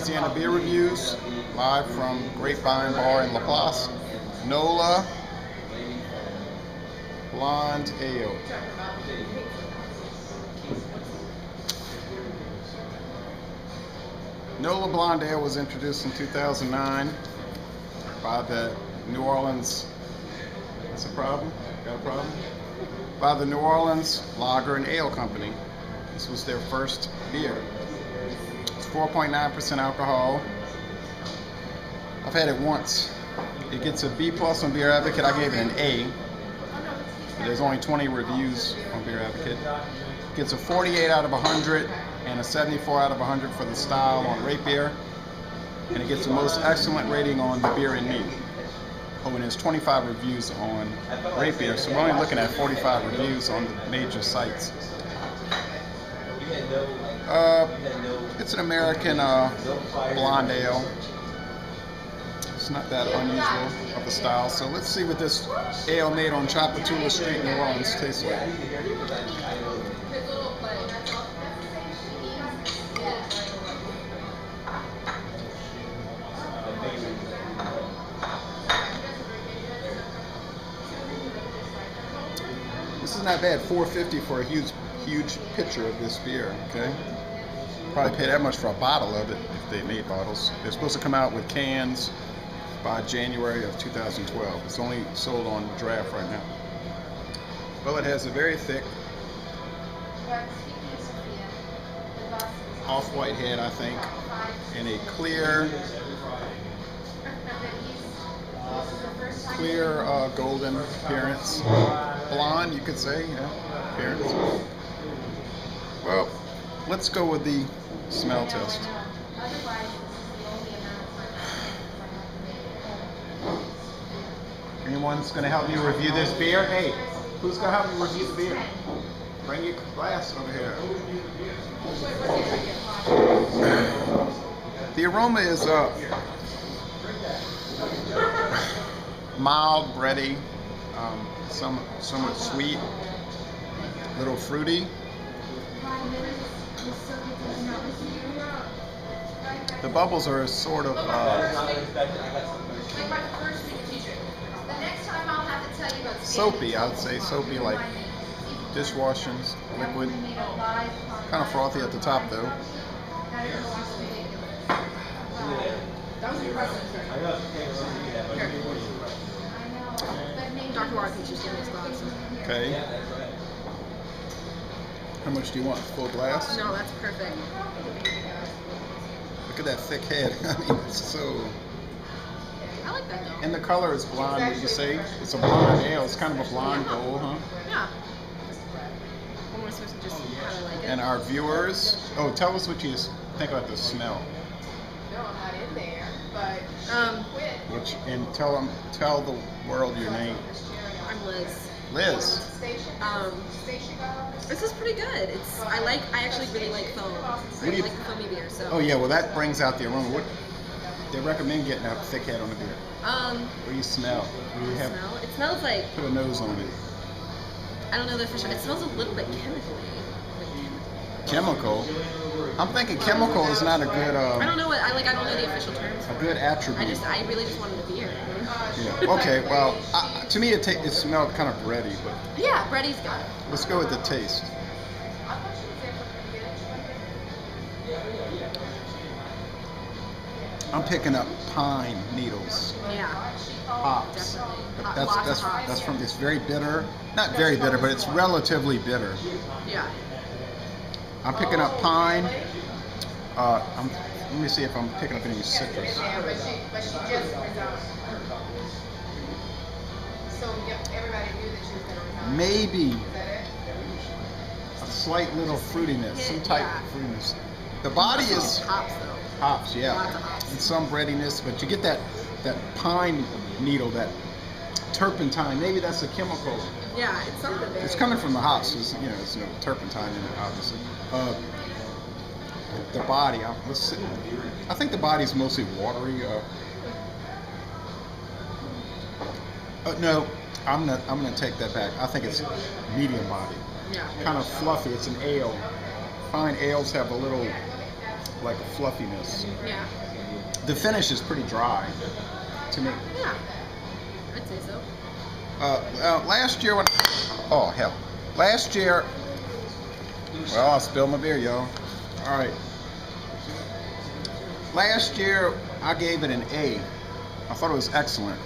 Louisiana Beer Reviews, live from Grapevine Bar in Laplace. N.O.L.A Blonde Ale. N.O.L.A Blonde Ale was introduced in 2009 by the New Orleans. That's a problem? Got a problem? By the New Orleans Lager and Ale Company. This was their first beer. It's 4.9% alcohol. I've had it once. It gets a B+ on Beer Advocate. I gave it an A. There's only 20 reviews on Beer Advocate. It gets a 48 out of 100 and a 74 out of 100 for the style on Rate Beer. And it gets the most excellent rating on The Beer and Me. Oh, and there's 25 reviews on Rate Beer, so we're only looking at 45 reviews on the major sites. It's an American blonde ale. It's not that unusual of a style, so let's see what this ale made on Chapatula Street, New Orleans tastes like. This is not bad, $4.50 for a huge pitcher of this beer, okay? Probably pay that much for a bottle of it if they made bottles. They're supposed to come out with cans by January of 2012. It's only sold on draft right now. Well, it has a very thick off-white head, I think, and a clear golden appearance. Blonde, you could say, yeah, appearance. Well, let's go with the smell test. Anyone's going to help me review this beer? Hey, who's going to help me review the beer? Bring your glass over here. The aroma is mild, bready, somewhat sweet, a little fruity. The bubbles are sort of soapy, I would say, soapy, like dishwashing liquid. Kind of frothy at the top, though. Dr. Ward thinks you're this glass. Okay. How much do you want? Full glass? No, that's perfect. Look at that thick head. I mean, it's so... I like that, though. And the color is blonde, would you say? It's a blonde ale. It's kind of a blonde gold, huh? Yeah. We're supposed to just kind of like it. And our viewers... Oh, tell us what you think about the smell. No, I'm not in there, but And tell the world your name. I'm Liz. Liz. This is pretty good. I actually really like foam. I like the foamy beer, so. Oh yeah, well that brings out the aroma. What they recommend getting a thick head on the beer. What do you smell? What do you have? Smell? It smells like. Put a nose on it. I don't know that for sure. It smells a little bit chemically. Chemical? I'm thinking chemical is not a good. I don't know what I don't know the official terms. A good attribute. I really just wanted a beer. Yeah. Okay. Well, to me it smelled kind of bready, but. Yeah, bready's good. Let's go with the taste. I'm picking up pine needles. Yeah. Hops. Definitely. That's from this very bitter. Not very bitter, but it's relatively bitter. Yeah. I'm picking up pine. Let me see if I'm picking up any citrus. Yeah, but she just resigned. So everybody knew that she was going to resign. Maybe Is that it? a slight little fruitiness, some type of fruitiness. The body is hops, though. hops, yeah, Lots of hops. and some breadiness, but you get that pine needle, that turpentine. Maybe that's a chemical. Yeah, it's something very. It's coming from the hops. There's no turpentine in it, obviously. The body, I think the body's mostly watery. No, I'm gonna take that back. I think it's medium body. Yeah. Kind of fluffy. It's an ale. Fine ales have a little like a fluffiness. Yeah. The finish is pretty dry to me. Yeah. I'd say so. Last year when, oh hell, last year, well, I spilled my beer, y'all. All right. Last year, I gave it an A. I thought it was excellent.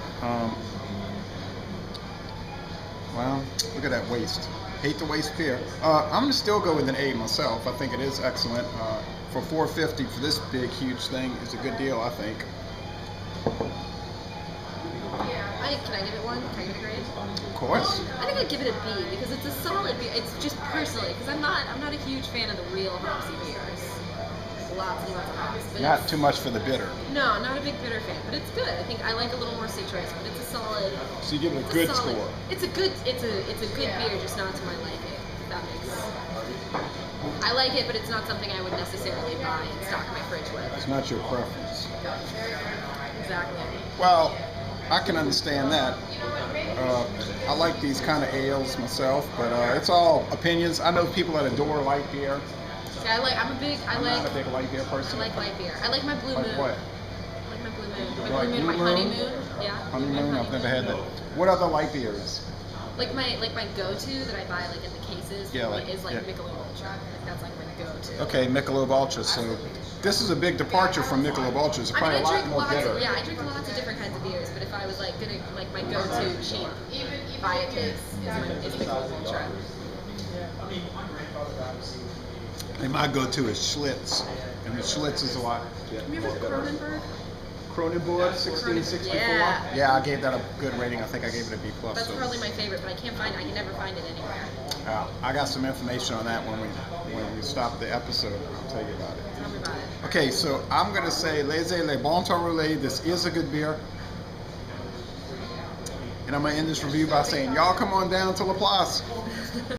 Well, look at that waste. Hate to waste beer. I'm gonna still go with an A myself. I think it is excellent. For $4.50 for this big, huge thing is a good deal, I think. Can I give it one? Can I give it a grade? Of course. I think I'd give it a B because it's a solid beer. It's just personally because I'm not a huge fan of the real hopsy beers. Lots and lots of hops. But Not too much for the bitter. No, not a big bitter fan, but it's good. I think I like a little more citrus, but it's a solid. So you give it a good score. It's a good beer, just not to my liking. If that makes. I like it, but it's not something I would necessarily buy and stock my fridge with. It's not your preference. Exactly. Well, I can understand that. I like these kind of ales myself, but it's all opinions. I know people that adore light beer. Yeah, I'm not a big light beer person. I like light beer. I like my Blue Like Moon. what? I like my Blue Moon. You My like Blue Moon, Blue my Honey Moon? Moon. Yeah. Honeymoon? I've never had that. What other light beers? Like my go-to that I buy like in the cases Yeah, is like yeah. Michelob Ultra. Like that's like my go-to. Okay, Michelob Ultra. So this is a big departure from Michelob Ultra. It's probably a lot more bitter. I drink lots of different kinds of beers, but if I was like gonna like my go-to cheap buy a case is Michelob Ultra. And my go-to is Schlitz, and the Schlitz is a lot. Have you ever had Kronenberg? Kronenbourg 1664. Yeah. Yeah, I gave that a good rating. I think I gave it a B+. That's so. probably my favorite, but I can never find it anywhere. I got some information on that when we stop the episode. I'll tell you about it. Tell me about it. Okay, so I'm gonna say Le Bon Temps Roulé. This is a good beer, and I'm gonna end this review by saying, y'all come on down to La Place.